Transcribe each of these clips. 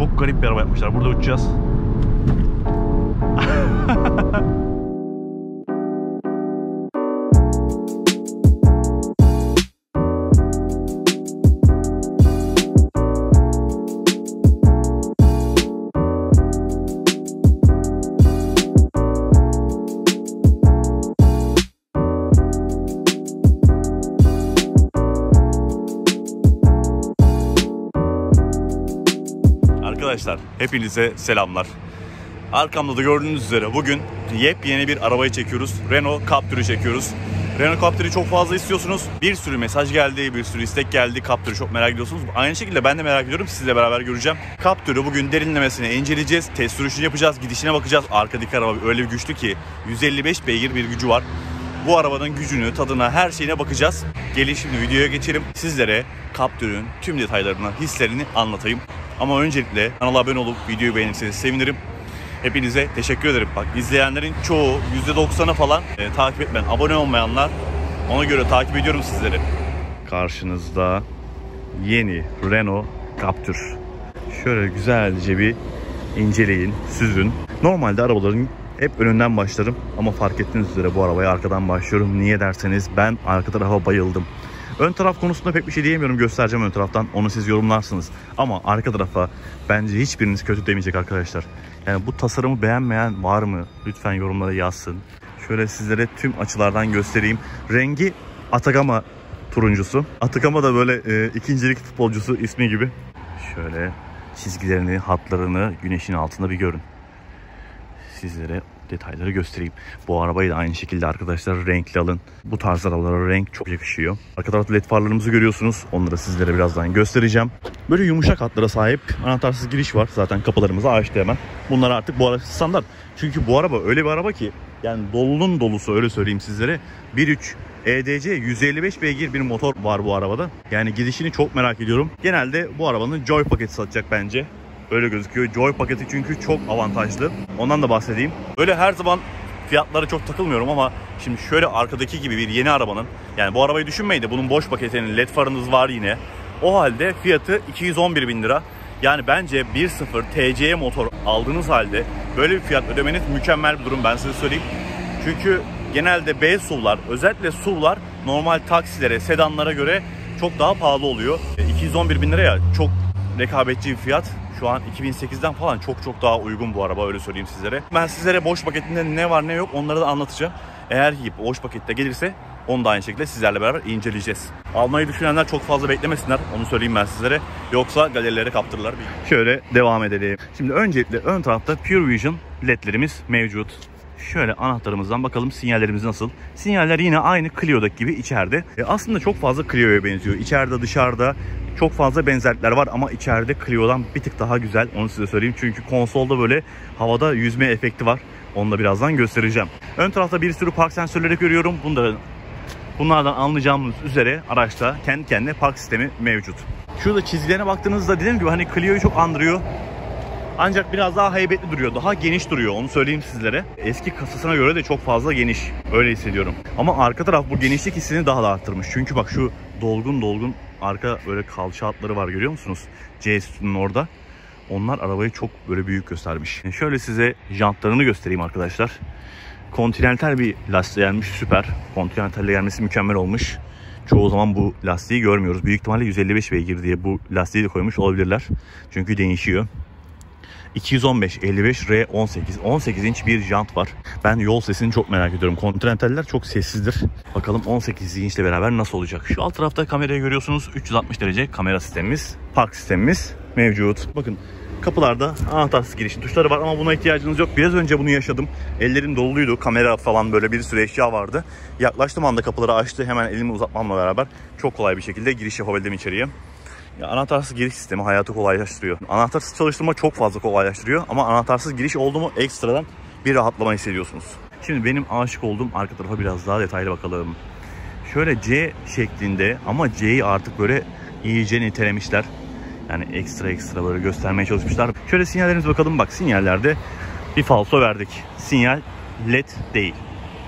Çok garip bir araba yapmışlar. Burada uçacağız. Arkadaşlar hepinize selamlar. Arkamda da gördüğünüz üzere bugün yepyeni bir arabayı çekiyoruz. Renault Captur'u çekiyoruz. Renault Captur'u çok fazla istiyorsunuz. Bir sürü mesaj geldi, bir sürü istek geldi. Captur'u çok merak ediyorsunuz. Aynı şekilde ben de merak ediyorum. Sizle beraber göreceğim. Captur'u bugün derinlemesine inceleyeceğiz. Test sürüşünü yapacağız. Gidişine bakacağız. Arkadaki araba öyle bir güçlü ki 155 beygir bir gücü var. Bu arabanın gücünü, tadına, her şeyine bakacağız. Gelin şimdi videoya geçelim. Sizlere Captur'un tüm detaylarını, hislerini anlatayım. Ama öncelikle kanala abone olup videoyu beğenirseniz sevinirim. Hepinize teşekkür ederim. Bak izleyenlerin çoğu %90'ı falan takip etmeyen, abone olmayanlar, ona göre takip ediyorum sizleri. Karşınızda yeni Renault Captur. Şöyle güzelce bir inceleyin, süzün. Normalde arabaların hep önünden başlarım ama fark ettiğiniz üzere bu arabaya arkadan başlıyorum. Niye derseniz ben arka tarafa bayıldım. Ön taraf konusunda pek bir şey diyemiyorum, göstereceğim ön taraftan, onu siz yorumlarsınız. Ama arka tarafa bence hiçbiriniz kötü demeyecek arkadaşlar. Yani bu tasarımı beğenmeyen var mı? Lütfen yorumlara yazsın. Şöyle sizlere tüm açılardan göstereyim. Rengi Atacama turuncusu. Atacama da böyle ikincilik futbolcusu ismi gibi. Şöyle çizgilerini, hatlarını güneşin altında bir görün. Sizlere detayları göstereyim. Bu arabayı da aynı şekilde arkadaşlar renkli alın. Bu tarz arabalara renk çok yakışıyor. Arka tarafta led farlarımızı görüyorsunuz. Onları sizlere birazdan göstereceğim. Böyle yumuşak hatlara sahip anahtarsız giriş var. Zaten kapılarımızı açtı hemen. Bunlar artık bu araba standart. Çünkü bu araba öyle bir araba ki yani dolunun dolusu, öyle söyleyeyim sizlere. 1.3 EDC 155 beygir bir motor var bu arabada. Yani gidişini çok merak ediyorum. Genelde bu arabanın Joy paketi satacak bence. Öyle gözüküyor. Joy paketi çünkü çok avantajlı. Ondan da bahsedeyim. Böyle her zaman fiyatlara çok takılmıyorum ama şimdi şöyle arkadaki gibi bir yeni arabanın, yani bu arabayı düşünmeyin de bunun boş paketinin led farınız var yine. O halde fiyatı 211.000 lira. Yani bence 1.0 TCE motor aldığınız halde böyle bir fiyat ödemeniz mükemmel bir durum, ben size söyleyeyim. Çünkü genelde B SUV'lar, özellikle SUV'lar normal taksilere, sedanlara göre çok daha pahalı oluyor. 211.000 liraya çok rekabetçi bir fiyat. Şu an 2008'den falan çok daha uygun bu araba, öyle söyleyeyim sizlere. Ben sizlere boş paketinde ne var ne yok onları da anlatacağım. Eğer ki boş pakette gelirse onu da aynı şekilde sizlerle beraber inceleyeceğiz. Almayı düşünenler çok fazla beklemesinler, onu söyleyeyim ben sizlere. Yoksa galerilere kaptırırlar. Şöyle devam edelim. Şimdi öncelikle ön tarafta Pure Vision ledlerimiz mevcut. Şöyle anahtarımızdan bakalım sinyallerimiz nasıl. Sinyaller yine aynı Clio'daki gibi içeride. Aslında çok fazla Clio'ya benziyor. İçeride dışarıda çok fazla benzerlikler var ama içeride Clio'dan bir tık daha güzel. Onu size söyleyeyim. Çünkü konsolda böyle havada yüzme efekti var. Onu da birazdan göstereceğim. Ön tarafta bir sürü park sensörleri görüyorum. Bunlardan anlayacağımız üzere araçta kendi kendine park sistemi mevcut. Şurada çizgilerine baktığınızda dediğim gibi hani Clio'yu çok andırıyor. Ancak biraz daha heybetli duruyor. Daha geniş duruyor. Onu söyleyeyim sizlere. Eski kasasına göre de çok fazla geniş. Öyle hissediyorum. Ama arka taraf bu genişlik hissini daha da arttırmış. Çünkü bak şu dolgun arka böyle kalça hatları var, görüyor musunuz? C sütunun orada. Onlar arabayı çok böyle büyük göstermiş. Şöyle size jantlarını göstereyim arkadaşlar. Continental bir lastiğe gelmiş, süper. Continental'le gelmesi mükemmel olmuş. Çoğu zaman bu lastiği görmüyoruz. Büyük ihtimalle 155 beygir diye bu lastiği de koymuş olabilirler. Çünkü değişiyor. 215 55 R18 18 inç bir jant var. Ben yol sesini çok merak ediyorum. Continental'ler çok sessizdir. Bakalım 18 inçle beraber nasıl olacak. Şu alt tarafta kamerayı görüyorsunuz. 360 derece kamera sistemimiz, park sistemimiz mevcut. Bakın kapılarda anahtarsız girişin tuşları var ama buna ihtiyacınız yok. Biraz önce bunu yaşadım. Ellerim doluydu. Kamera falan böyle bir sürü eşya vardı. Yaklaştığım anda kapıları açtı. Hemen elimi uzatmamla beraber çok kolay bir şekilde giriş yapabildim içeriye. Ya, anahtarsız giriş sistemi hayatı kolaylaştırıyor. Anahtarsız çalıştırma çok fazla kolaylaştırıyor ama anahtarsız giriş oldu mu ekstradan bir rahatlama hissediyorsunuz. Şimdi benim aşık olduğum arka tarafa biraz daha detaylı bakalım. Şöyle C şeklinde ama C'yi artık böyle iyice nitelemişler. Yani ekstra böyle göstermeye çalışmışlar. Şöyle sinyallerimize bakalım. Bak, sinyallerde bir falso verdik. Sinyal LED değil.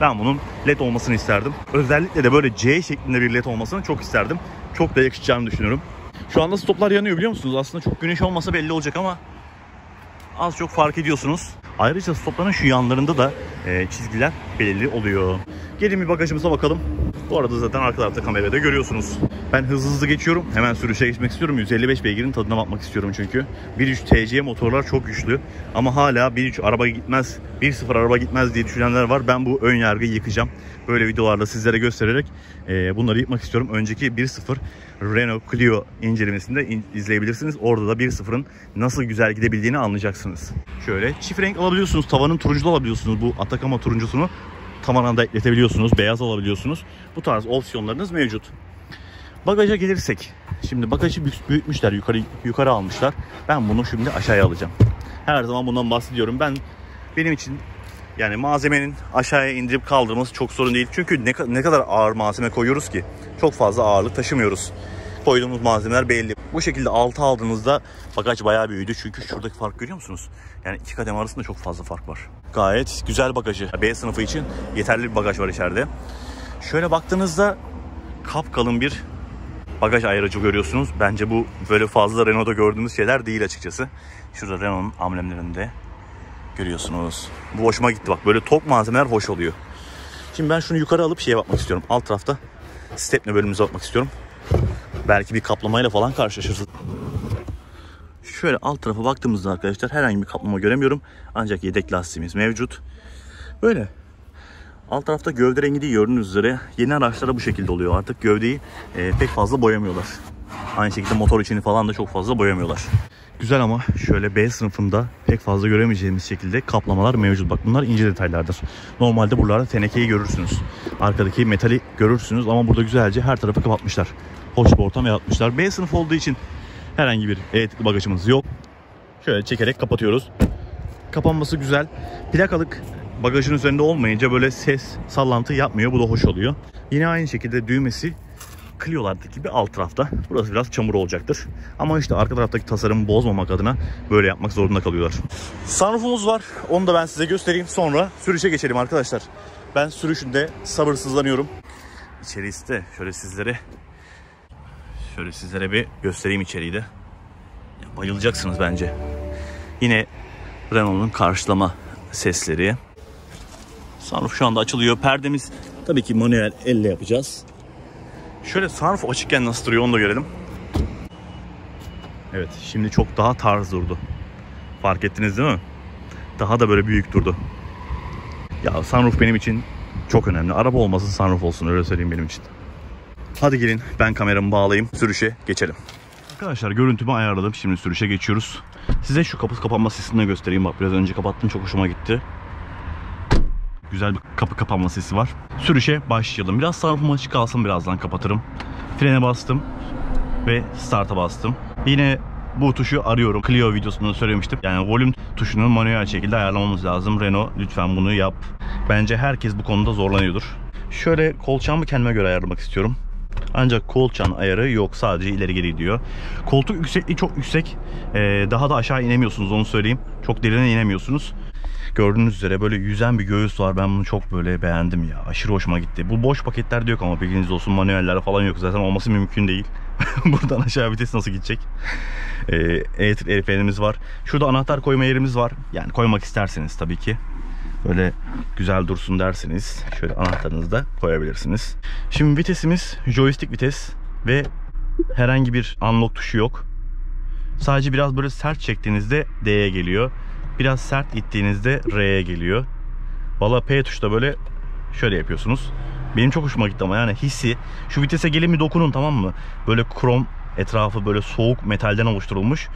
Ben bunun LED olmasını isterdim. Özellikle de böyle C şeklinde bir LED olmasını çok isterdim. Çok da yakışacağını düşünüyorum. Şu anda stoplar yanıyor, biliyor musunuz? Aslında çok güneş olmasa belli olacak ama az çok fark ediyorsunuz. Ayrıca stopların şu yanlarında da çizgiler belirli oluyor. Gelin bir bagajımıza bakalım. Bu arada zaten arka tarafta kamerada görüyorsunuz. Ben hızlı geçiyorum. Hemen sürüşe geçmek istiyorum. 155 beygirin tadına bakmak istiyorum çünkü. 1.3 TC motorlar çok güçlü. Ama hala 1.3 araba gitmez, 1.0 araba gitmez diye düşünenler var. Ben bu ön yargıyı yıkacağım. Böyle videolarda sizlere göstererek bunları yıkmak istiyorum. Önceki 1.0 Renault Clio incelemesinde izleyebilirsiniz. Orada da 1.0'ın nasıl güzel gidebildiğini anlayacaksınız. Şöyle çift renk alabiliyorsunuz. Tavanın turunculu alabiliyorsunuz. Bu Atacama turuncusunu tavana da ekletebiliyorsunuz. Beyaz alabiliyorsunuz. Bu tarz opsiyonlarınız mevcut. Bagaja gelirsek. Şimdi bagajı büyütmüşler. Yukarı almışlar. Ben bunu şimdi aşağıya alacağım. Her zaman bundan bahsediyorum. Benim için yani malzemenin aşağıya indirip kaldırması çok sorun değil. Çünkü ne kadar ağır malzeme koyuyoruz ki. Çok fazla ağırlık taşımıyoruz. Koyduğumuz malzemeler belli. Bu şekilde altı aldığınızda bagaj bayağı büyüdü. Çünkü şuradaki fark görüyor musunuz? Yani iki kademe arasında çok fazla fark var. Gayet güzel bagajı. B sınıfı için yeterli bir bagaj var içeride. Şöyle baktığınızda kapkalın bir bagaj ayırıcı görüyorsunuz. Bence bu böyle fazla Renault'da gördüğümüz şeyler değil açıkçası. Şurada Renault'un amblemlerinde görüyorsunuz. Bu hoşuma gitti bak. Böyle tok malzemeler hoş oluyor. Şimdi ben şunu yukarı alıp şeye bakmak istiyorum. Alt tarafta stepne bölümümüze bakmak istiyorum. Belki bir kaplamayla falan karşılaşırız. Şöyle alt tarafa baktığımızda arkadaşlar herhangi bir kaplama göremiyorum. Ancak yedek lastiğimiz mevcut. Böyle. Alt tarafta gövde rengi değil, gördüğünüz üzere. Yeni araçlarda bu şekilde oluyor. Artık gövdeyi pek fazla boyamıyorlar. Aynı şekilde motor içini falan da çok fazla boyamıyorlar. Güzel ama şöyle B sınıfında pek fazla göremeyeceğimiz şekilde kaplamalar mevcut. Bak bunlar ince detaylardır. Normalde buralarda tenekeyi görürsünüz. Arkadaki metali görürsünüz ama burada güzelce her tarafı kapatmışlar. Hoş bir ortam yaratmışlar. B sınıf olduğu için herhangi bir elektrikli bagajımız yok. Şöyle çekerek kapatıyoruz. Kapanması güzel. Plakalık bagajın üzerinde olmayınca böyle ses, sallantı yapmıyor. Bu da hoş oluyor. Yine aynı şekilde düğmesi Clio'lardaki gibi alt tarafta. Burası biraz çamur olacaktır. Ama işte arka taraftaki tasarımı bozmamak adına böyle yapmak zorunda kalıyorlar. Sunroofumuz var. Onu da ben size göstereyim. Sonra sürüşe geçelim arkadaşlar. Ben sürüşünde sabırsızlanıyorum. İçerisi de şöyle sizlere bir göstereyim içeriği de. Bayılacaksınız bence. Yine Renault'un karşılama sesleri. Sunroof şu anda açılıyor. Perdemiz tabii ki manuel elle yapacağız. Şöyle sunroof açıkken nasıl duruyor onu da görelim. Evet, şimdi çok daha tarz durdu. Fark ettiniz değil mi? Daha da böyle büyük durdu. Ya sunroof benim için çok önemli. Araba olmasın sunroof olsun, öyle söyleyeyim benim için. Hadi gelin ben kameramı bağlayayım, sürüşe geçelim. Arkadaşlar görüntümü ayarladım. Şimdi sürüşe geçiyoruz. Size şu kapı kapanma sesini de göstereyim. Bak biraz önce kapattım, çok hoşuma gitti. Güzel bir kapı kapanma sesi var. Sürüşe başlayalım. Biraz sunroofum açık kalsın, birazdan kapatırım. Frene bastım ve start'a bastım. Yine bu tuşu arıyorum. Clio videosunda söylemiştim. Yani volüm tuşunu manuel şekilde ayarlamamız lazım. Renault lütfen bunu yap. Bence herkes bu konuda zorlanıyordur. Şöyle kolçağımı kendime göre ayarlamak istiyorum. Ancak kolçağın ayarı yok. Sadece ileri geri gidiyor. Koltuk yüksekliği çok yüksek. Daha da aşağı inemiyorsunuz, onu söyleyeyim. Çok derine inemiyorsunuz. Gördüğünüz üzere böyle yüzen bir göğüs var. Ben bunu çok böyle beğendim ya. Aşırı hoşuma gitti. Bu boş paketlerde yok ama bilginiz olsun. Manuellerde falan yok. Zaten olması mümkün değil. Buradan aşağı vites nasıl gidecek? Elektrik el frenimiz var. Şurada anahtar koyma yerimiz var. Yani koymak isterseniz tabii ki. Böyle güzel dursun derseniz şöyle anahtarınızı da koyabilirsiniz. Şimdi vitesimiz joystick vites ve herhangi bir unlock tuşu yok. Sadece biraz böyle sert çektiğinizde D'ye geliyor. Biraz sert ittiğinizde R'ye geliyor. Valla P tuşta böyle şöyle yapıyorsunuz. Benim çok hoşuma gitti ama yani hissi. Şu vitese gelin bir dokunun, tamam mı? Böyle krom etrafı böyle soğuk metalden oluşturulmuş.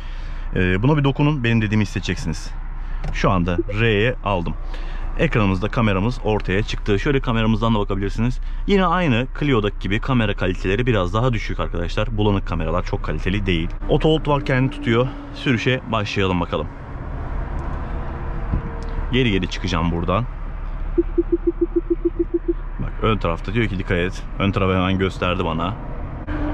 Buna bir dokunun, benim dediğimi hissedeceksiniz. Şu anda R'ye aldım. Ekranımızda kameramız ortaya çıktı. Şöyle kameramızdan da bakabilirsiniz. Yine aynı Clio'daki gibi kamera kaliteleri biraz daha düşük arkadaşlar. Bulanık kameralar çok kaliteli değil. Auto hold var, kendini tutuyor. Sürüşe başlayalım bakalım. Geri geri çıkacağım buradan. Bak ön tarafta diyor ki dikkat et. Ön tarafı hemen gösterdi bana.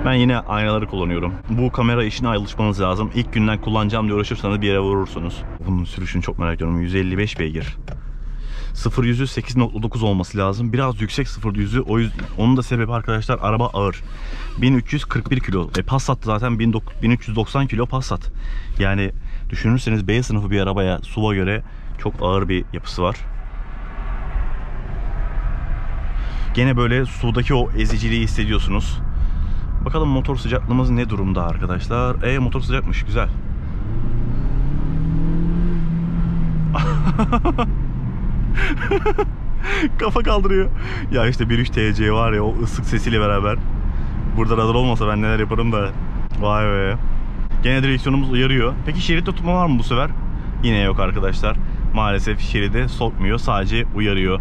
Ben yine aynaları kullanıyorum. Bu kamera işine alışmanız lazım. İlk günden kullanacağım diye uğraşırsanız bir yere vurursunuz. Bunun sürüşünü çok merak ediyorum. 155 beygir. 0-100'ü 8.9 olması lazım. Biraz yüksek 0-100'ü. O yüzden onun da sebebi arkadaşlar, araba ağır. 1341 kilo. Passat zaten 1390 kilo Passat. Yani Düşünürseniz B sınıfı bir arabaya SUV'a göre çok ağır bir yapısı var. Gene böyle SUV'daki o eziciliği hissediyorsunuz. Bakalım motor sıcaklığımız ne durumda arkadaşlar? Motor sıcakmış, güzel. Kafa kaldırıyor. Ya işte 1.3 TC var ya, o ıslık sesiyle beraber. Burada radar olmasa ben neler yaparım da. Vay be. Gene direksiyonumuz uyarıyor. Peki şerit tutma var mı bu sefer? Yine yok arkadaşlar. Maalesef şeridi sokmuyor. Sadece uyarıyor.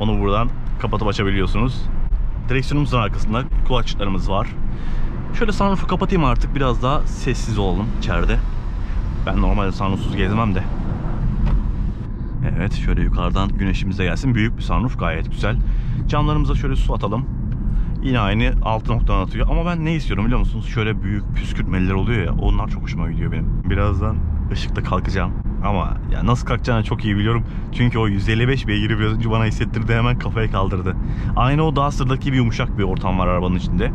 Onu buradan kapatıp açabiliyorsunuz. Direksiyonumuzun arkasında kulakçıklarımız var. Şöyle sunroof'u kapatayım artık. Biraz daha sessiz olalım içeride. Ben normalde sunroof'suz gezmem de. Evet, şöyle yukarıdan güneşimiz de gelsin. Büyük bir sunroof, gayet güzel. Camlarımıza şöyle su atalım. Yine aynı 6.'dan atıyor. Ama ben ne istiyorum biliyor musunuz? Şöyle büyük püskürtmeler oluyor ya. Onlar çok hoşuma gidiyor benim. Birazdan ışıkta kalkacağım. Ama ya nasıl kalkacağını çok iyi biliyorum. Çünkü o 155 beygiri biraz önce bana hissettirdi. Hemen kafaya kaldırdı. Aynı o Duster'daki bir yumuşak bir ortam var arabanın içinde.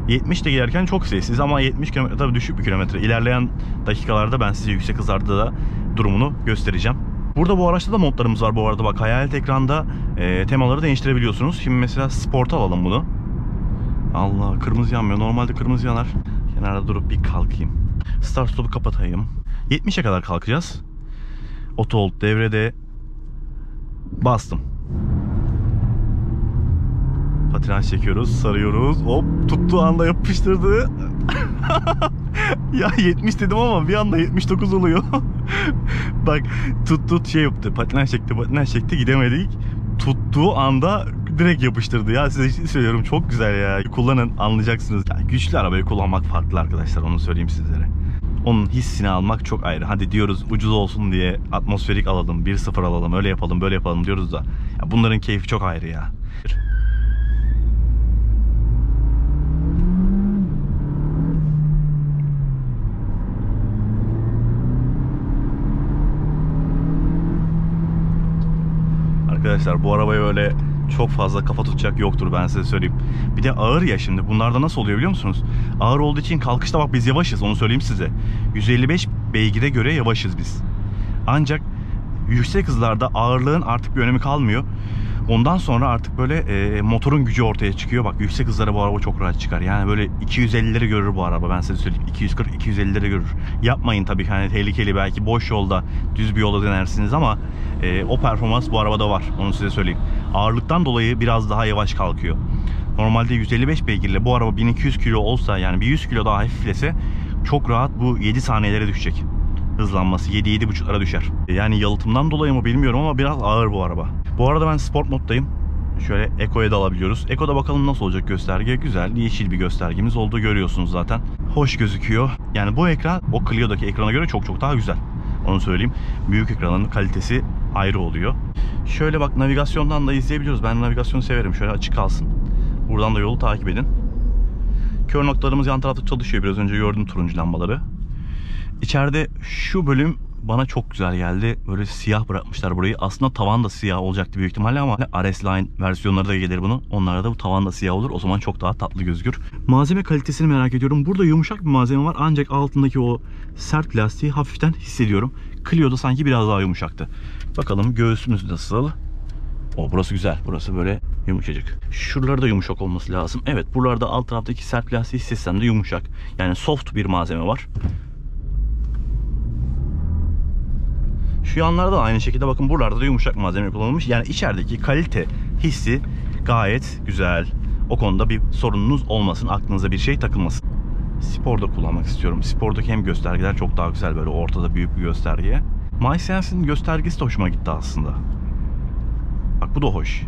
70'te giderken çok sessiz ama 70 km tabii düşük bir kilometre. İlerleyen dakikalarda ben size yüksek hızlarda da durumunu göstereceğim. Burada bu araçta da modlarımız var bu arada. Bak, hayalet ekranda temaları değiştirebiliyorsunuz. Şimdi mesela Sport'a alalım bunu. Allah, kırmızı yanmıyor. Normalde kırmızı yanar. Kenarda durup bir kalkayım. Start stop'u kapatayım. 70'e kadar kalkacağız. Auto hold devrede. Bastım. Patinaj çekiyoruz, sarıyoruz. Hop, tuttuğu anda yapıştırdı. Ya 70 dedim ama bir anda 79 oluyor. Bak, şey yaptı. Patinaj çekti, gidemedik. Tuttuğu anda direkt yapıştırdı. Ya size ciddi söylüyorum, çok güzel ya. Kullanın, anlayacaksınız. Ya, güçlü arabayı kullanmak farklı arkadaşlar, onu söyleyeyim sizlere. Onun hissini almak çok ayrı. Hadi diyoruz ucuz olsun diye atmosferik alalım, 1.0 alalım, öyle yapalım, böyle yapalım diyoruz da. Ya bunların keyfi çok ayrı ya. Arkadaşlar bu arabaya öyle çok fazla kafa tutacak yoktur, ben size söyleyeyim. Bir de ağır ya, şimdi bunlarda nasıl oluyor biliyor musunuz? Ağır olduğu için kalkışta bak biz yavaşız, onu söyleyeyim size. 155 beygire göre yavaşız biz. Ancak yüksek hızlarda ağırlığın artık bir önemi kalmıyor. Ondan sonra artık böyle motorun gücü ortaya çıkıyor. Bak, yüksek hızlara bu araba çok rahat çıkar. Yani böyle 250'leri görür bu araba, ben size söyleyeyim. 240-250'leri görür. Yapmayın tabii, hani tehlikeli, belki boş yolda, düz bir yolda denersiniz ama o performans bu arabada var. Onu size söyleyeyim. Ağırlıktan dolayı biraz daha yavaş kalkıyor. Normalde 155 beygirle bu araba 1200 kilo olsa, yani bir 100 kilo daha hafiflese çok rahat bu 7 saniyelere düşecek. Hızlanması 7-7.5'lara düşer. Yani yalıtımdan dolayı mı bilmiyorum ama biraz ağır bu araba. Bu arada ben sport moddayım. Şöyle Eco'ya da alabiliyoruz. Eco'da bakalım nasıl olacak gösterge. Güzel, yeşil bir göstergemiz olduğu görüyorsunuz zaten. Hoş gözüküyor. Yani bu ekran o Clio'daki ekrana göre çok çok daha güzel. Onu söyleyeyim. Büyük ekranın kalitesi ayrı oluyor. Şöyle bak, navigasyondan da izleyebiliyoruz. Ben navigasyonu severim. Şöyle açık kalsın. Buradan da yolu takip edin. Kör noktalarımız yan tarafta çalışıyor. Biraz önce gördüm turuncu lambaları. İçeride şu bölüm bana çok güzel geldi. Böyle siyah bırakmışlar burayı. Aslında tavan da siyah olacaktı büyük ihtimalle ama RS Line versiyonları da gelir bunun. Onlarda da bu tavan da siyah olur. O zaman çok daha tatlı gözükür. Malzeme kalitesini merak ediyorum. Burada yumuşak bir malzeme var. Ancak altındaki o sert plastiği hafiften hissediyorum. Clio'da sanki biraz daha yumuşaktı. Bakalım göğsümüz nasıl? Burası güzel. Burası böyle yumuşacık. Şuraları da yumuşak olması lazım. Evet, buralarda alt taraftaki sert plastiği hissetsem de yumuşak. Yani soft bir malzeme var. Şu yanlarda da aynı şekilde bakın, buralarda da yumuşak malzeme kullanılmış. Yani içerideki kalite hissi gayet güzel. O konuda bir sorununuz olmasın. Aklınıza bir şey takılmasın. Spor'da kullanmak istiyorum. Spor'daki hem göstergeler çok daha güzel, böyle ortada büyük bir gösterge. MySense'in göstergesi de hoşuma gitti aslında. Bak, bu da hoş.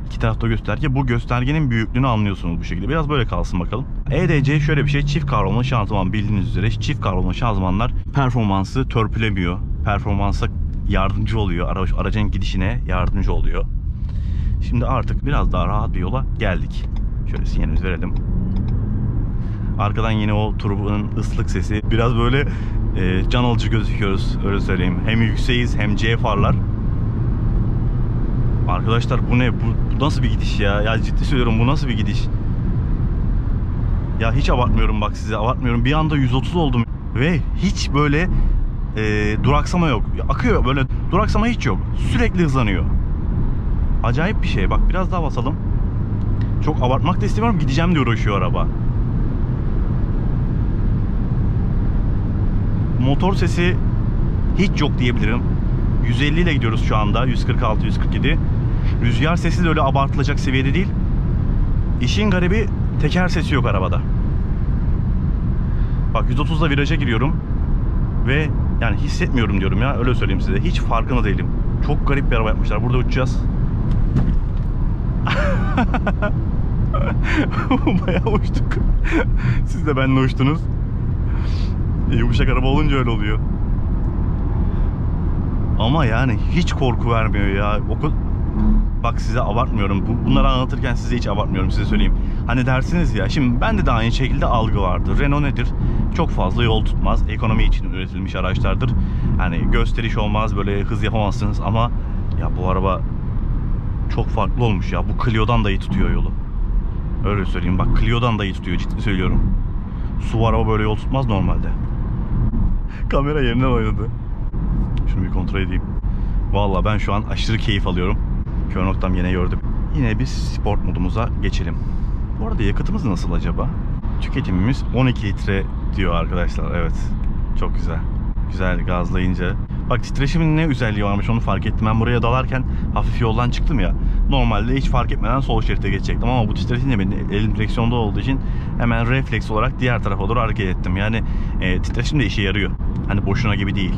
İki tarafta gösterge. Bu göstergenin büyüklüğünü anlıyorsunuz bu şekilde. Biraz böyle kalsın bakalım. EDC şöyle bir şey. Çift kavrulma şanzıman, bildiğiniz üzere çift kavrulma şanzımanlar performansı törpülemiyor. Performansa yardımcı oluyor. Aracın gidişine yardımcı oluyor. Şimdi artık biraz daha rahat bir yola geldik. Şöyle sinyalimizi verelim. Arkadan yine o turbanın ıslık sesi. Biraz böyle can alıcı gözüküyoruz, öyle söyleyeyim. Hem yükseğiz hem C farlar. Arkadaşlar bu ne? Bu nasıl bir gidiş ya? Ya ciddi söylüyorum, bu nasıl bir gidiş? Ya hiç abartmıyorum, bak size abartmıyorum. Bir anda 130 oldum ve hiç böyle duraksama yok. Akıyor böyle, duraksama hiç yok. Sürekli hızlanıyor. Acayip bir şey. Bak biraz daha basalım. Çok abartmak da istemiyorum. Gideceğim diye uğraşıyor araba. Motor sesi hiç yok diyebilirim. 150 ile gidiyoruz şu anda. 146, 147. Rüzgar sesi de öyle abartılacak seviyede değil. İşin garibi teker sesi yok arabada. Bak 130'da viraja giriyorum. Ve yani hissetmiyorum diyorum ya. Öyle söyleyeyim size. Hiç farkında değilim. Çok garip bir araba yapmışlar. Burada uçacağız. Bayağı uçtuk. Siz de benimle uçtunuz. Yumuşak araba olunca öyle oluyor. Ama yani hiç korku vermiyor ya. Bak size abartmıyorum. Bunları anlatırken size hiç abartmıyorum, size söyleyeyim. Hani dersiniz ya, şimdi bende de aynı şekilde algı vardır. Renault nedir? Çok fazla yol tutmaz. Ekonomi için üretilmiş araçlardır. Hani gösteriş olmaz, böyle hız yapamazsınız ama ya bu araba çok farklı olmuş ya. Bu Clio'dan da iyi tutuyor yolu. Öyle söyleyeyim. Bak Clio'dan da iyi tutuyor, ciddi söylüyorum. Su araba böyle yol tutmaz normalde. Kamera yerinden oynadı. Şunu bir kontrol edeyim. Vallahi ben şu an aşırı keyif alıyorum. Kör noktam yine gördüm. Yine biz sport modumuza geçelim. Bu arada yakıtımız nasıl acaba? Tüketimimiz 12 litre diyor arkadaşlar. Evet. Çok güzel. Güzel gazlayınca. Bak titreşimin ne özelliği varmış onu fark ettim. Ben buraya dalarken hafif yoldan çıktım ya. Normalde hiç fark etmeden sol şerite geçecektim. Ama bu titreşimle benim elim direksiyonda olduğu için hemen refleks olarak diğer tarafa doğru hareket ettim. Yani titreşim de işe yarıyor. Hani boşuna gibi değil.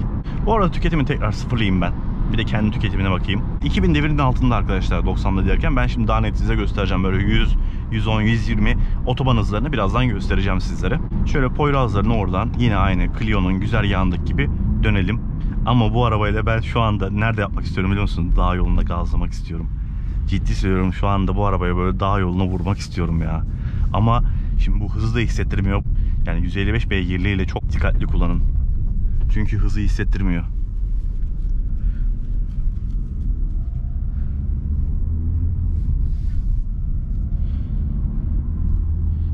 Bu arada tüketimi tekrar sıfırlayayım ben. Bir de kendi tüketimine bakayım. 2000 devirinin altında arkadaşlar 90'da derken, ben şimdi daha net size göstereceğim. Böyle 100, 110, 120 otoban hızlarını birazdan göstereceğim sizlere. Şöyle Poyraz'ların oradan yine aynı Clio'nun güzergahındaki gibi dönelim. Ama bu arabayla ben şu anda nerede yapmak istiyorum biliyor musun? Dağ yolunda gazlamak istiyorum. Ciddi söylüyorum, şu anda bu arabaya böyle dağ yoluna vurmak istiyorum ya. Ama şimdi bu hızı da hissettirmiyor. Yani 155 beygirliğiyle çok dikkatli kullanın. Çünkü hızı hissettirmiyor.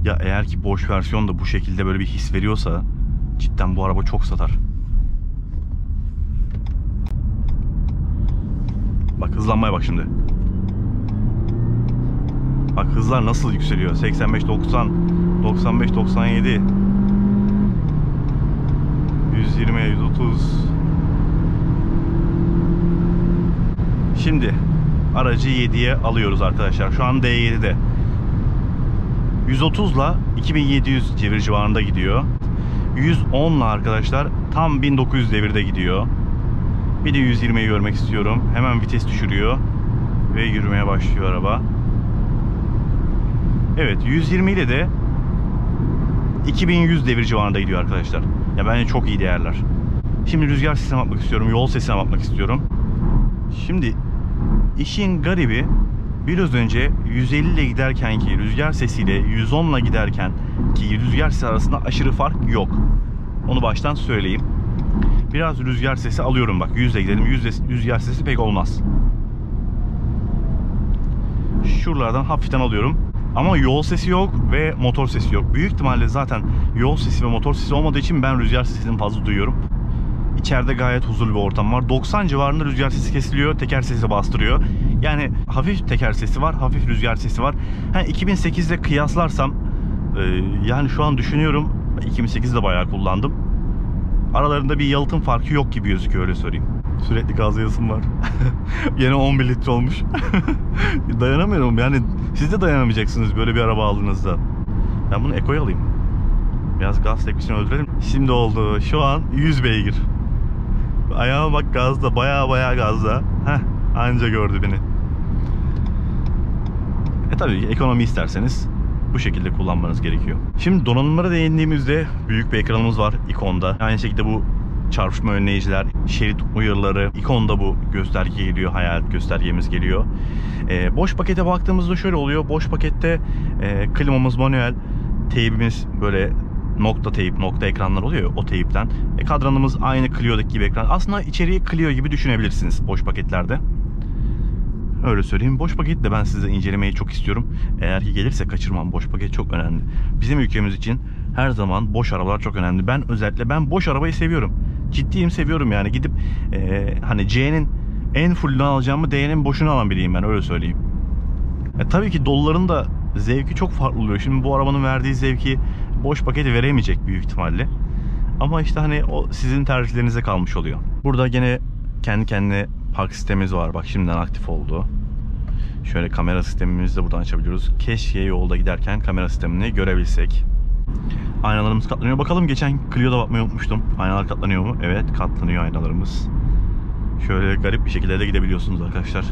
Ya eğer ki boş versiyon da bu şekilde böyle bir his veriyorsa cidden bu araba çok satar. Bak hızlanmaya bak şimdi. Bak hızlar nasıl yükseliyor. 85, 90, 95, 97, 120, 130. Şimdi aracı 7'ye alıyoruz arkadaşlar. Şu an D7'de. 130 ile 2700 devir civarında gidiyor. 110 ile arkadaşlar tam 1900 devirde gidiyor. Bir de 120'yi görmek istiyorum. Hemen vites düşürüyor ve yürümeye başlıyor araba. Evet, 120 ile de 2100 devir civarında gidiyor arkadaşlar. Ya bence çok iyi değerler. Şimdi rüzgar sesine bakmak istiyorum, yol sesine bakmak istiyorum. Şimdi işin garibi, biraz önce 150 ile giderken ki rüzgar sesiyle 110 ile giderken ki rüzgar sesi arasında aşırı fark yok. Onu baştan söyleyeyim. Biraz rüzgar sesi alıyorum bak. 100 ile gidelim. 100 rüzgar sesi pek olmaz. Şuralardan hafiften alıyorum. Ama yol sesi yok ve motor sesi yok. Büyük ihtimalle zaten yol sesi ve motor sesi olmadığı için ben rüzgar sesini fazla duyuyorum. İçeride gayet huzurlu bir ortam var. 90 civarında rüzgar sesi kesiliyor. Teker sesi bastırıyor. Yani hafif teker sesi var. Hafif rüzgar sesi var. 2008 ile kıyaslarsam yani şu an düşünüyorum. 2008'de bayağı kullandım. Aralarında bir yalıtım farkı yok gibi gözüküyor, öyle söyleyeyim. Sürekli gazlayasım var. Yine 11 litre olmuş. Dayanamıyorum yani, siz de dayanamayacaksınız böyle bir araba aldığınızda. Ben bunu Eko'ya alayım. Biraz gaz tepkisini öldürelim. Şimdi oldu. Şu an 100 beygir. Ayağıma bak gazda. Baya gazda. Anca gördü beni. Tabii ekonomi isterseniz bu şekilde kullanmanız gerekiyor. Şimdi donanımlara değindiğimizde büyük bir ekranımız var ikonda. Aynı şekilde bu çarpışma önleyiciler, şerit uyarıları, ikonda bu gösterge geliyor, hayalet göstergemiz geliyor. Boş pakete baktığımızda şöyle oluyor. Boş pakette klimamız manuel, teybimiz böyle nokta teyp, nokta ekranlar oluyor ya, o teypten. Kadranımız aynı Clio'daki gibi ekran. Aslında içeriği Clio gibi düşünebilirsiniz boş paketlerde. Öyle söyleyeyim. Boş paketi de ben size incelemeyi çok istiyorum. Eğer ki gelirse kaçırmam. Boş paket çok önemli. Bizim ülkemiz için her zaman boş arabalar çok önemli. Ben özellikle boş arabayı seviyorum. ciddiyim, seviyorum yani. Gidip hani C'nin en full'ünü alacağımı D'nin boşuna alan biriyim ben, öyle söyleyeyim. Tabii ki doluların da zevki çok farklı oluyor. Şimdi bu arabanın verdiği zevki boş paketi veremeyecek büyük ihtimalle. Ama işte hani o sizin tercihlerinize kalmış oluyor. Burada gene kendi kendine park sistemimiz var. Bak şimdiden aktif oldu. Şöyle kamera sistemimizi de buradan açabiliyoruz. Keşke yolda giderken kamera sistemini görebilsek. Aynalarımız katlanıyor. Bakalım, geçen Clio'da bakmayı unutmuştum. Aynalar katlanıyor mu? Evet, katlanıyor aynalarımız. Şöyle garip bir şekilde de gidebiliyorsunuz arkadaşlar.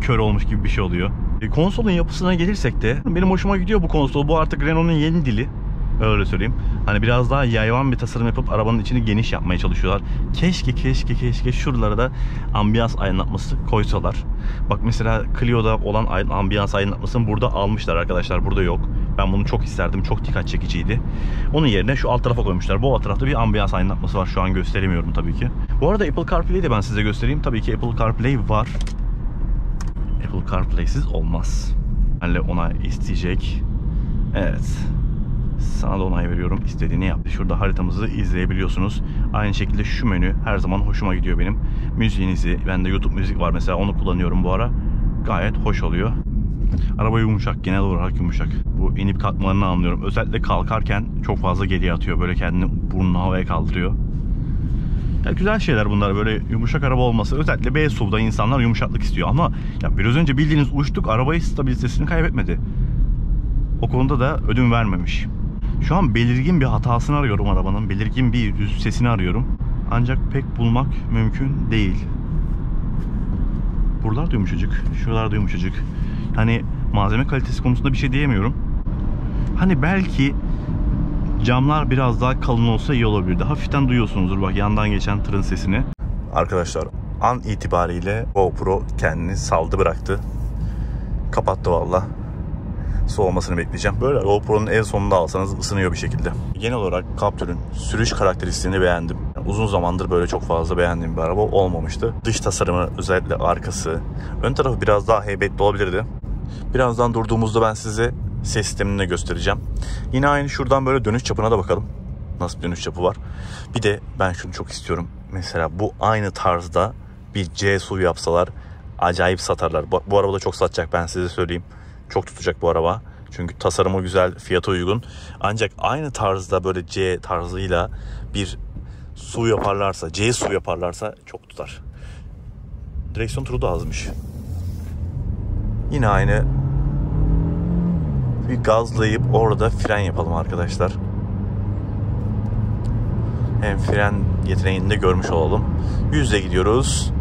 Kör olmuş gibi bir şey oluyor. Konsolun yapısına gelirsek de benim hoşuma gidiyor bu konsol. Bu artık Renault'un yeni dili. Öyle söyleyeyim. Hani biraz daha yayvan bir tasarım yapıp arabanın içini geniş yapmaya çalışıyorlar. Keşke şuralara da ambiyans aydınlatması koysalar. Bak mesela Clio'da olan ambiyans aydınlatmasını burada almışlar arkadaşlar. Burada yok. Ben bunu çok isterdim. Çok dikkat çekiciydi. Onun yerine şu alt tarafa koymuşlar. Bu alt tarafta bir ambiyans aydınlatması var. Şu an gösteremiyorum tabii ki. Bu arada Apple CarPlay'i de ben size göstereyim. Tabii ki Apple CarPlay var. Apple CarPlay'siz olmaz. Yani onay isteyecek. Evet. Sana da onay veriyorum. İstediğini yap. Şurada haritamızı izleyebiliyorsunuz. Aynı şekilde şu menü her zaman hoşuma gidiyor benim. Müziğinizi, bende YouTube müzik var mesela, onu kullanıyorum bu ara. Gayet hoş oluyor. Araba yumuşak, genel olarak yumuşak. Bu inip kalkmalarını anlıyorum. Özellikle kalkarken çok fazla geriye atıyor. Böyle kendini, burnunu havaya kaldırıyor. Ya güzel şeyler bunlar, böyle yumuşak araba olması. Özellikle B-SUV'da insanlar yumuşaklık istiyor. Ama ya biraz önce bildiğiniz uçtuk, arabayı stabilitesini kaybetmedi. O konuda da ödün vermemiş. Şu an belirgin bir hatasını arıyorum arabanın. Belirgin bir düz sesini arıyorum. Ancak pek bulmak mümkün değil. Buralar da yumuşacık. Şuralar da yumuşacık. Hani malzeme kalitesi konusunda bir şey diyemiyorum. Hani belki camlar biraz daha kalın olsa iyi olabilirdi. Hafiften duyuyorsunuzdur bak yandan geçen tırın sesini. Arkadaşlar an itibariyle GoPro kendini saldı bıraktı. Kapattı valla. Soğumasını bekleyeceğim. Böyle GoPro'nun en sonunda alsanız ısınıyor bir şekilde. Genel olarak Captur'un sürüş karakteristiğini beğendim. Yani uzun zamandır böyle çok fazla beğendiğim bir araba olmamıştı. Dış tasarımı, özellikle arkası, ön tarafı biraz daha heybetli olabilirdi. Birazdan durduğumuzda ben size ses sistemini de göstereceğim. Yine aynı şuradan böyle dönüş çapına da bakalım. Nasıl bir dönüş çapı var. Bir de ben şunu çok istiyorum. Mesela bu aynı tarzda bir C SUV yapsalar acayip satarlar. Bu araba da çok satacak, ben size söyleyeyim. Çok tutacak bu araba. Çünkü tasarımı güzel, fiyatı uygun. Ancak aynı tarzda böyle C tarzıyla bir SUV yaparlarsa, C SUV yaparlarsa çok tutar. Direksiyon turu da azmış. Yine aynı. Bir gazlayıp orada fren yapalım arkadaşlar. Hem fren yeteneğini de görmüş olalım. 100'e gidiyoruz.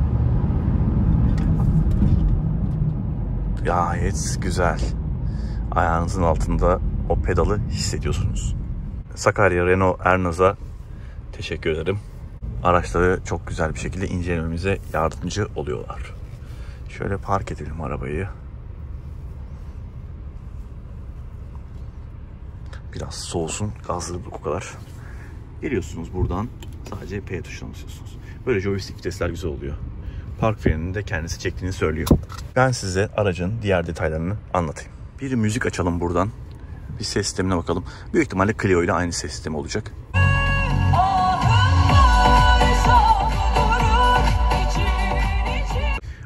Gayet güzel. Ayağınızın altında o pedalı hissediyorsunuz. Sakarya Renault Ernaz'a teşekkür ederim. Araçları çok güzel bir şekilde incelememize yardımcı oluyorlar. Şöyle park edelim arabayı. Biraz soğusun, gazladık o kadar. Geliyorsunuz buradan, sadece P tuşuna basıyorsunuz. Böyle joystick vitesler güzel oluyor. Park frenini de kendisi çektiğini söylüyor. Ben size aracın diğer detaylarını anlatayım. Bir müzik açalım buradan. Bir ses sistemine bakalım. Büyük ihtimalle Clio ile aynı ses sistemi olacak.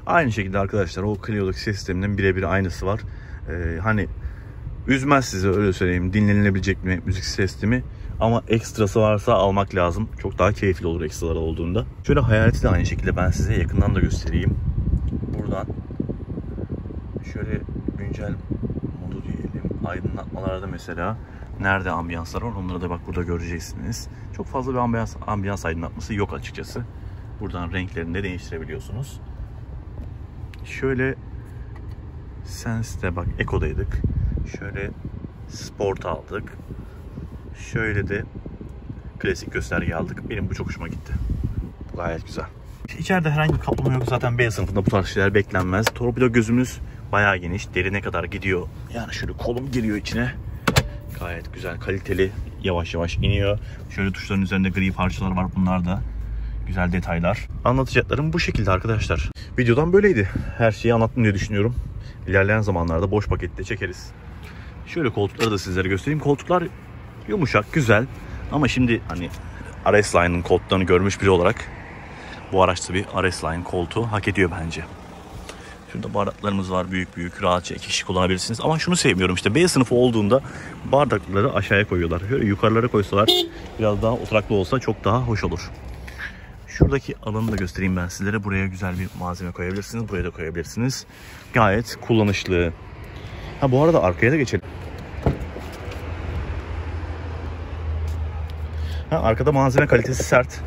Aynı şekilde arkadaşlar o Clio'daki ses sisteminin birebir aynısı var. Hani üzmez size, öyle söyleyeyim. Dinlenilebilecek bir müzik sistemi. Ama ekstrası varsa almak lazım. Çok daha keyifli olur ekstralar olduğunda. Şöyle hayaleti de aynı şekilde ben size yakından da göstereyim. Buradan şöyle güncel modu diyelim. Aydınlatmalarda mesela nerede ambiyanslar var onları da bak burada göreceksiniz. Çok fazla bir ambiyans aydınlatması yok açıkçası. Buradan renklerini de değiştirebiliyorsunuz. Şöyle Sense'de bak Eco'daydık. Şöyle Sport aldık. Şöyle de klasik gösterge aldık. Benim bu çok hoşuma gitti. Gayet güzel. İçeride herhangi bir kaplama yok. Zaten B sınıfında bu tarz şeyler beklenmez. Torpido gözümüz bayağı geniş. Derine kadar gidiyor. Yani şöyle kolum giriyor içine. Gayet güzel, kaliteli. Yavaş yavaş iniyor. Şöyle tuşların üzerinde gri parçalar var. Bunlar da güzel detaylar. Anlatacaklarım bu şekilde arkadaşlar. Videodan böyleydi. Her şeyi anlattım diye düşünüyorum. İlerleyen zamanlarda boş pakette çekeriz. Şöyle koltukları da sizlere göstereyim. Koltuklar yumuşak, güzel. Ama şimdi hani RS-Line'ın koltuklarını görmüş biri olarak bu araçta bir RS-Line koltuğu hak ediyor bence. Şurada bardaklarımız var, büyük büyük, rahatça 2 kişi kullanabilirsiniz. Ama şunu sevmiyorum, işte B sınıfı olduğunda bardakları aşağıya koyuyorlar. Şöyle yukarılara koysalar, biraz daha oturaklı olsa çok daha hoş olur. Şuradaki alanı da göstereyim ben sizlere. Buraya güzel bir malzeme koyabilirsiniz. Buraya da koyabilirsiniz. Gayet kullanışlı. Ha, bu arada arkaya da geçelim. Ha, arkada malzeme kalitesi sert.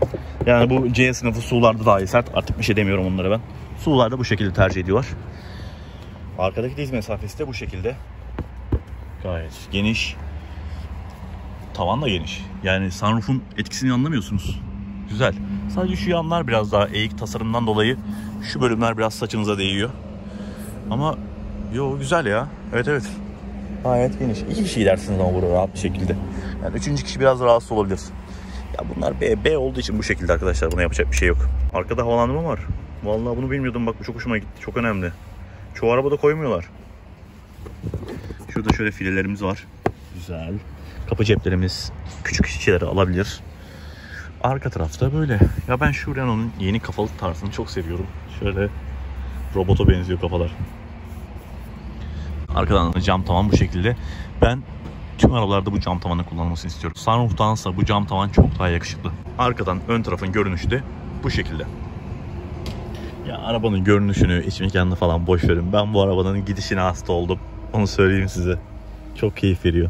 Yani bu C sınıfı SUV'larda daha iyi sert. Artık bir şey demiyorum onlara ben. SUV'larda bu şekilde tercih ediyorlar. Arkadaki diz mesafesi de bu şekilde. Gayet geniş. Tavan da geniş. Yani sunroof'un etkisini anlamıyorsunuz. Güzel. Sadece şu yanlar biraz daha eğik tasarımdan dolayı şu bölümler biraz saçınıza değiyor. Ama yo, güzel ya. Evet evet. Gayet geniş. 2 kişi gidersiniz ama burada rahat bir şekilde. Yani 3. kişi biraz rahatsız olabilir. Ya bunlar B olduğu için bu şekilde arkadaşlar. Buna yapacak bir şey yok. Arkada havalandırma var. Vallahi bunu bilmiyordum. Bak bu çok hoşuma gitti. Çok önemli. Çoğu arabada koymuyorlar. Şurada şöyle filelerimiz var. Güzel. Kapı ceplerimiz küçük şişeleri alabilir. Arka tarafta böyle. Ya ben şu Renault'un yeni kafalı tarzını çok seviyorum. Şöyle robota benziyor kafalar. Arkadan da cam tavan bu şekilde. Ben tüm arabalarda bu cam tavanı kullanılmasını istiyorum. Sunroof'tansa bu cam tavan çok daha yakışıklı. Arkadan ön tarafın görünüşü de bu şekilde. Ya arabanın görünüşünü, iç mekanını falan boş verin. Ben bu arabanın gidişine hasta oldum. Onu söyleyeyim size. Çok keyif veriyor.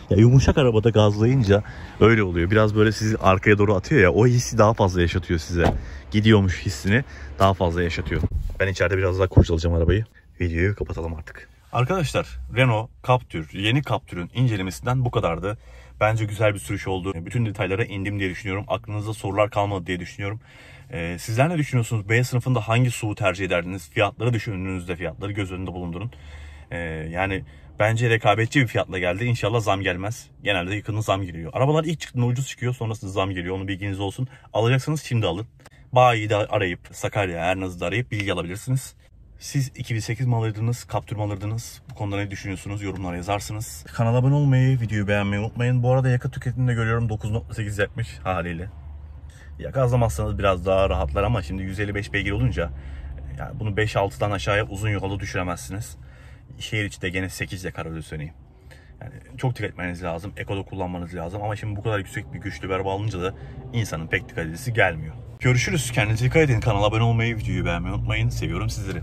Ya yumuşak arabada gazlayınca öyle oluyor. Biraz böyle sizi arkaya doğru atıyor ya. O hissi daha fazla yaşatıyor size. Gidiyormuş hissini daha fazla yaşatıyor. Ben içeride biraz daha kurcalayacağım arabayı. Videoyu kapatalım artık. Arkadaşlar, Renault Captur, yeni Captur'un incelemesinden bu kadardı. Bence güzel bir sürüş oldu. Bütün detaylara indim diye düşünüyorum. Aklınızda sorular kalmadı diye düşünüyorum. Sizler ne düşünüyorsunuz? B sınıfında hangi SUV tercih ederdiniz? Fiyatları düşündüğünüzde fiyatları göz önünde bulundurun. Yani bence rekabetçi bir fiyatla geldi. İnşallah zam gelmez. Genelde yakında zam geliyor. Arabalar ilk çıktığında ucuz çıkıyor, sonrasında zam geliyor. Onun bilginiz olsun. Alacaksanız şimdi alın. Bayiyi de arayıp, Sakarya, Ernaz'ı da arayıp bilgi alabilirsiniz. Siz 2008 mi alırdınız, Captur mu alırdınız? Bu konuda ne düşünüyorsunuz? Yorumlara yazarsınız. Kanala abone olmayı, videoyu beğenmeyi unutmayın. Bu arada yakıt tüketiminde görüyorum 9.8 yapmış haliyle. Ya gazlamazsanız biraz daha rahatlar ama şimdi 155 beygir olunca yani bunu 5-6'dan aşağıya uzun yolda düşüremezsiniz. Şehir içi de gene 8 yakar, öyle söyleyeyim. Yani çok tüketmeniz lazım, ekoda kullanmanız lazım ama şimdi bu kadar yüksek bir güçlü bir araba alınca da insanın pek dikkat edilisi gelmiyor. Görüşürüz. Kendinize dikkat edin. Kanala abone olmayı, videoyu beğenmeyi unutmayın. Seviyorum sizleri.